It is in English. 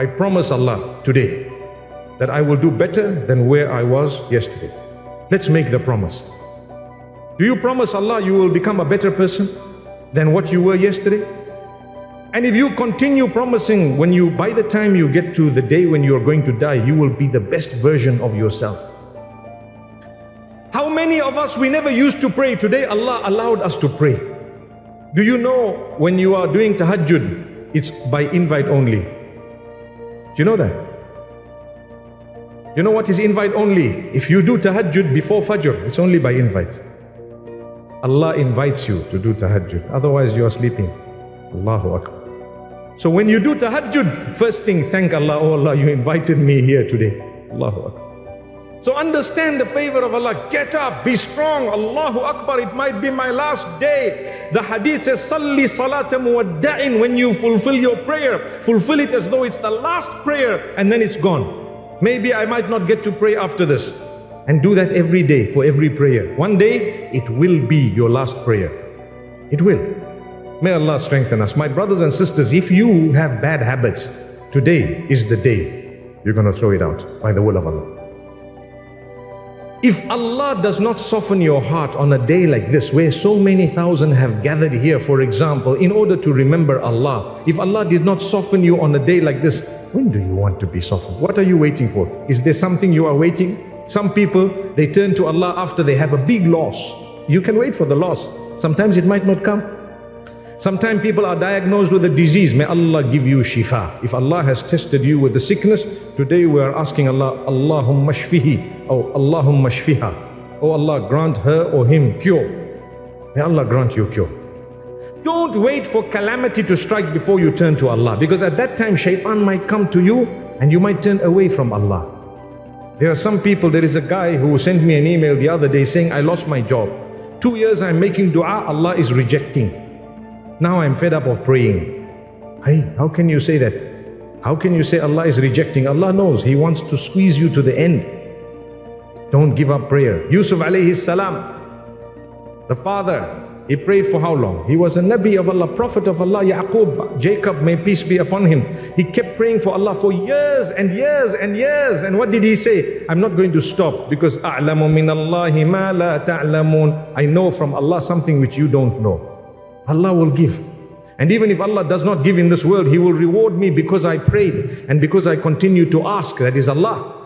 I promise Allah today that I will do better than where I was yesterday. Let's make the promise. Do you promise Allah you will become a better person than what you were yesterday? And if you continue promising, by the time you get to the day when you are going to die, you will be the best version of yourself. How many of us, we never used to pray? Today Allah allowed us to pray. Do you know when you are doing tahajjud, it's by invite only? Do you know that? You know what is invite only? If you do tahajjud before fajr, it's only by invite. Allah invites you to do tahajjud, otherwise you are sleeping. Allahu Akbar. So when you do tahajjud, first thing, thank Allah, oh Allah, you invited me here today. Allahu Akbar. So understand the favor of Allah. Get up, be strong. Allahu Akbar, it might be my last day. The hadith says, Salli salata muwadda'in. When you fulfill your prayer, fulfill it as though it's the last prayer and then it's gone. Maybe I might not get to pray after this. And do that every day for every prayer. One day, it will be your last prayer. It will. May Allah strengthen us. My brothers and sisters, if you have bad habits, today is the day you're going to throw it out by the will of Allah. If Allah does not soften your heart on a day like this, where so many thousand have gathered here, for example, in order to remember Allah, if Allah did not soften you on a day like this, when do you want to be softened? What are you waiting for? Is there something you are waiting? Some people, they turn to Allah after they have a big loss. You can wait for the loss. Sometimes it might not come. Sometimes people are diagnosed with a disease. May Allah give you shifa. If Allah has tested you with a sickness, today we are asking Allah, Allahumma shfihi, or Allahumma shfiha. Oh Allah, grant her or him cure. May Allah grant you cure. Don't wait for calamity to strike before you turn to Allah, because at that time shaitan might come to you and you might turn away from Allah. There are some people, there is a guy who sent me an email the other day saying, I lost my job. 2 years I'm making dua, Allah is rejecting. Now I'm fed up of praying. Hey, how can you say that? How can you say Allah is rejecting? Allah knows, He wants to squeeze you to the end. Don't give up prayer. Yusuf alayhi salam, the father, he prayed for how long? He was a Nabi of Allah, Prophet of Allah. Yaqub, Jacob, may peace be upon him. He kept praying for Allah for years and years and years. And what did he say? I'm not going to stop, because a'lamu min Allahi ma la ta'lamun. I know from Allah something which you don't know. Allah will give. And even if Allah does not give in this world, He will reward me because I prayed and because I continue to ask. That is Allah.